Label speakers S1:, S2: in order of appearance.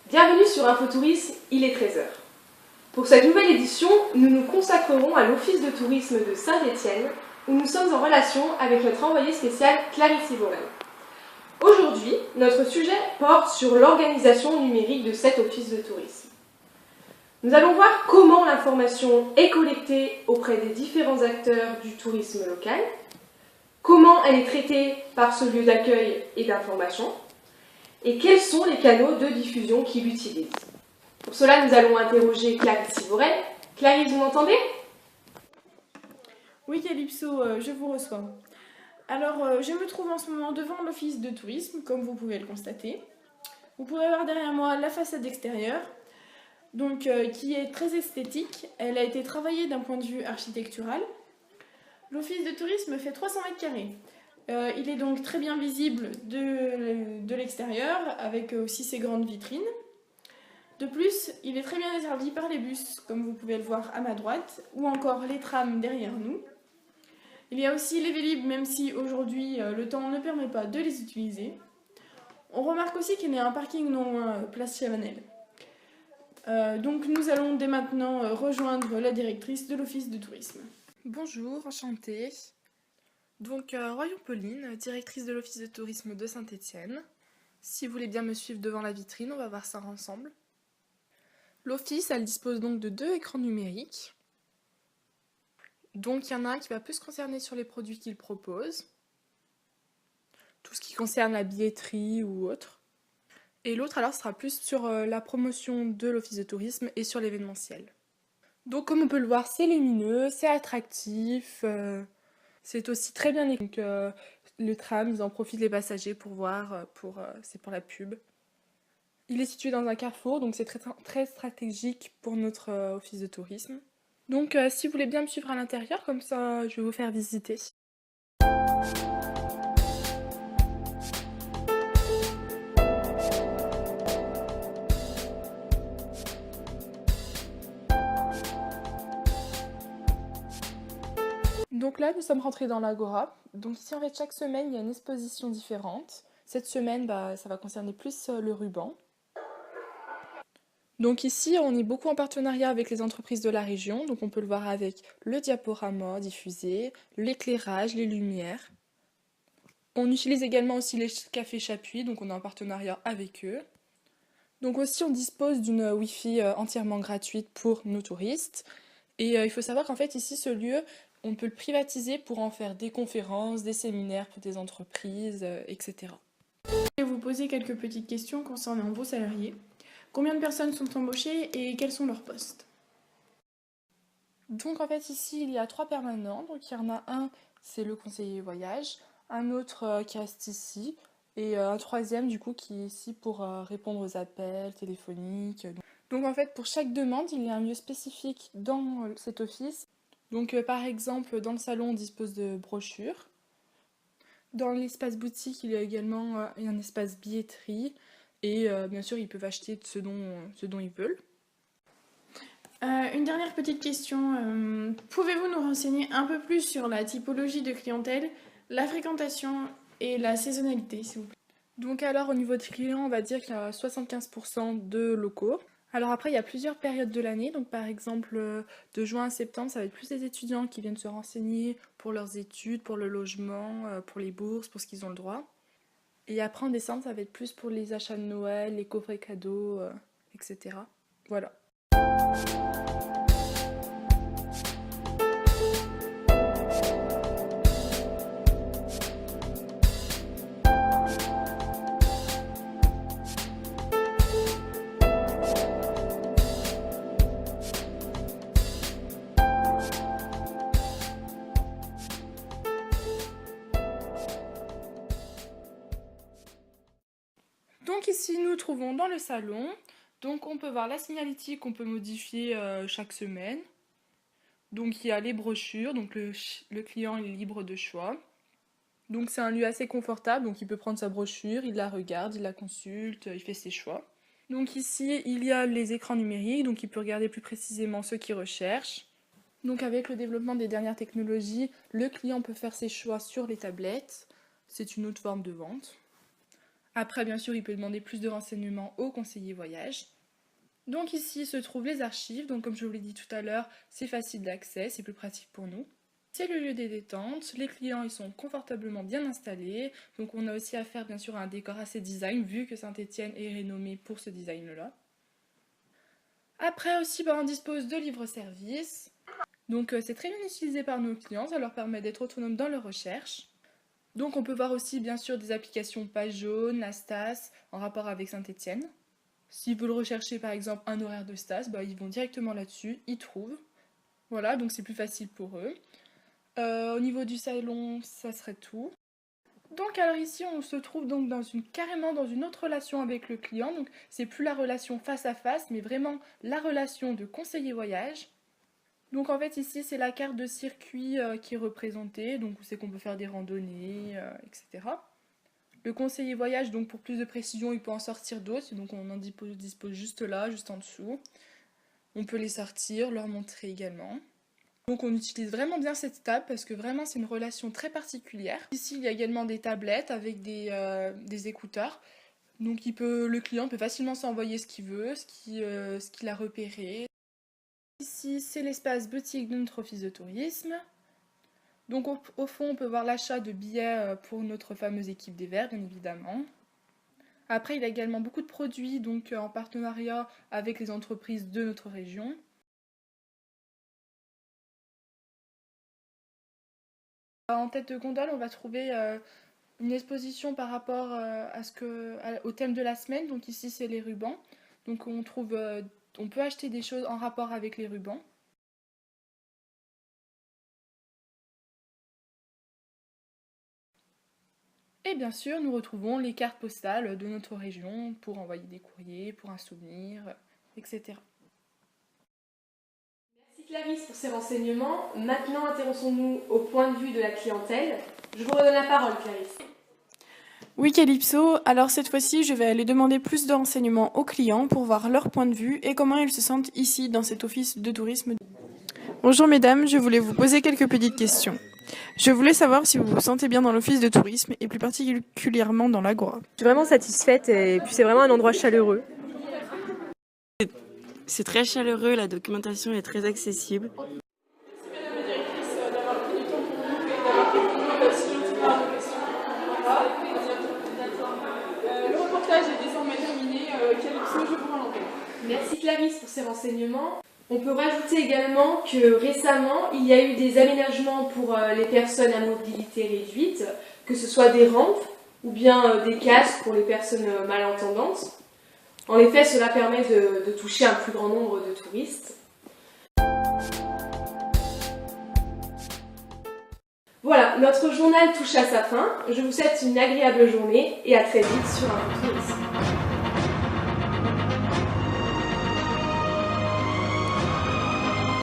S1: Bienvenue sur Infotourisme, il est 13 heures. Pour cette nouvelle édition, nous nous consacrerons à l'Office de tourisme de Saint-Étienne, où nous sommes en relation avec notre envoyée spéciale Clarisse Ivorel. Aujourd'hui, notre sujet porte sur l'organisation numérique de cet Office de tourisme. Nous allons voir comment l'information est collectée auprès des différents acteurs du tourisme local, comment elle est traitée par ce lieu d'accueil et d'information, et quels sont les canaux de diffusion qu'il utilise. Pour cela, nous allons interroger Clarisse Ivorel. Clarisse, vous m'entendez ?
S2: Oui, Calypso, je vous reçois. Alors, je me trouve en ce moment devant l'office de tourisme, comme vous pouvez le constater. Vous pouvez voir derrière moi la façade extérieure, qui est très esthétique. Elle a été travaillée d'un point de vue architectural. L'office de tourisme fait 300 mètres carrés. Il est donc très bien visible de l'extérieur, avec aussi ses grandes vitrines. De plus, il est très bien desservi par les bus, comme vous pouvez le voir à ma droite, ou encore les trams derrière nous. Il y a aussi les Vélib', même si aujourd'hui le temps ne permet pas de les utiliser. On remarque aussi qu'il y a un parking non loin, place Chavanel. Donc nous allons dès maintenant rejoindre la directrice de l'office de tourisme.
S3: Bonjour, enchantée. Royon Pauline, directrice de l'office de tourisme de Saint-Étienne. Si vous voulez bien me suivre devant la vitrine, on va voir ça ensemble. L'office, elle dispose donc de 2 écrans numériques. Donc il y en a un qui va plus concerner sur les produits qu'il propose, tout ce qui concerne la billetterie ou autre. Et l'autre alors sera plus sur la promotion de l'office de tourisme et sur l'événementiel. Donc comme on peut le voir, c'est lumineux, c'est attractif, c'est aussi très bien équipé. Donc le tram, ils en profitent les passagers pour voir, c'est pour la pub. Il est situé dans un carrefour, donc c'est très stratégique pour notre office de tourisme. Donc si vous voulez bien me suivre à l'intérieur, comme ça je vais vous faire visiter. Donc là, nous sommes rentrés dans l'Agora. Donc ici, en fait, chaque semaine, il y a une exposition différente. Cette semaine, ça va concerner plus le ruban. Donc ici, on est beaucoup en partenariat avec les entreprises de la région. Donc on peut le voir avec le diaporama diffusé, l'éclairage, les lumières. On utilise également aussi les cafés Chapuis, donc on est en partenariat avec eux. Donc aussi, on dispose d'une Wi-Fi entièrement gratuite pour nos touristes. Et il faut savoir qu'en fait, ici, ce lieu, on peut le privatiser pour en faire des conférences, des séminaires pour des entreprises, etc.
S2: Je vais vous poser quelques petites questions concernant vos salariés. Combien de personnes sont embauchées et quels sont leurs postes ?
S3: Donc en fait, ici, il y a 3 permanents. Donc il y en a un, c'est le conseiller voyage, un autre qui reste ici, et un troisième, du coup, qui est ici pour répondre aux appels téléphoniques. Donc en fait, pour chaque demande, il y a un lieu spécifique dans cet office. Donc par exemple, dans le salon, on dispose de brochures. Dans l'espace boutique, il y a également un espace billetterie. Et bien sûr, ils peuvent acheter ce dont ils veulent.
S2: Une dernière petite question. Pouvez-vous nous renseigner un peu plus sur la typologie de clientèle, la fréquentation et la saisonnalité, s'il vous plaît ?
S3: Donc alors, au niveau des clients, on va dire qu'il y a 75% de locaux. Alors après, il y a plusieurs périodes de l'année. Donc par exemple, de juin à septembre, ça va être plus des étudiants qui viennent se renseigner pour leurs études, pour le logement, pour les bourses, pour ce qu'ils ont le droit. Et après, en décembre, ça va être plus pour les achats de Noël, les coffrets cadeaux, etc. Voilà. Donc ici, nous nous trouvons dans le salon. Donc on peut voir la signalétique qu'on peut modifier chaque semaine. Donc il y a les brochures, donc le client est libre de choix. Donc c'est un lieu assez confortable, donc il peut prendre sa brochure, il la regarde, il la consulte, il fait ses choix. Donc ici, il y a les écrans numériques, donc il peut regarder plus précisément ce qu'il recherche. Donc avec le développement des dernières technologies, le client peut faire ses choix sur les tablettes. C'est une autre forme de vente. Après, bien sûr, il peut demander plus de renseignements au conseiller voyage. Donc ici se trouvent les archives, donc comme je vous l'ai dit tout à l'heure, c'est facile d'accès, c'est plus pratique pour nous. C'est le lieu des détentes, les clients ils sont confortablement bien installés, donc on a aussi affaire bien sûr à un décor assez design, vu que Saint-Étienne est renommé pour ce design-là. Après aussi, on dispose de livres-services, donc c'est très bien utilisé par nos clients, ça leur permet d'être autonomes dans leurs recherches. Donc on peut voir aussi bien sûr des applications Page Jaune, la Stas, en rapport avec Saint-Étienne. S'ils veulent rechercher par exemple un horaire de Stas, ils vont directement là-dessus, ils trouvent. Voilà, donc c'est plus facile pour eux. Au niveau du salon, ça serait tout. Donc alors ici, on se trouve donc carrément dans une autre relation avec le client. Donc c'est plus la relation face à face, mais vraiment la relation de conseiller voyage. Donc en fait ici, c'est la carte de circuit qui est représentée. Donc c'est qu'on peut faire des randonnées, etc. Le conseiller voyage, donc pour plus de précision, il peut en sortir d'autres, donc on en dispose juste là, juste en dessous. On peut les sortir, leur montrer également. Donc on utilise vraiment bien cette table parce que vraiment c'est une relation très particulière. Ici il y a également des tablettes avec des écouteurs. Donc le client peut facilement s'envoyer ce qu'il veut, ce qu'il a repéré. Ici c'est l'espace boutique de notre office de tourisme. Donc au fond, on peut voir l'achat de billets pour notre fameuse équipe des Verts, bien évidemment. Après, il y a également beaucoup de produits donc, en partenariat avec les entreprises de notre région. En tête de gondole, on va trouver une exposition par rapport au thème de la semaine. Donc ici, c'est les rubans. Donc on peut acheter des choses en rapport avec les rubans. Et bien sûr, nous retrouvons les cartes postales de notre région pour envoyer des courriers, pour un souvenir, etc.
S1: Merci Clarisse pour ces renseignements. Maintenant, intéressons-nous au point de vue de la clientèle. Je vous redonne la parole, Clarisse.
S2: Oui, Calypso. Alors cette fois-ci, je vais aller demander plus de renseignements aux clients pour voir leur point de vue et comment ils se sentent ici dans cet office de tourisme. Bonjour mesdames, je voulais vous poser quelques petites questions. Je voulais savoir si vous vous sentez bien dans l'office de tourisme et plus particulièrement dans l'Agora.
S4: Je suis vraiment satisfaite et puis c'est vraiment un endroit chaleureux.
S5: C'est très chaleureux, la documentation est très accessible.
S2: Merci madame la directrice d'avoir pris du temps pour nous et d'avoir répondu si gentiment à nos questions. Le reportage est désormais terminé. Calypso, je vous rends l'antenne.
S1: Merci Clarisse pour ces renseignements. On peut rajouter également que récemment, il y a eu des aménagements pour les personnes à mobilité réduite, que ce soit des rampes ou bien des casques pour les personnes malentendantes. En effet, cela permet de toucher un plus grand nombre de touristes. Voilà, notre journal touche à sa fin. Je vous souhaite une agréable journée et à très vite sur un tourisme.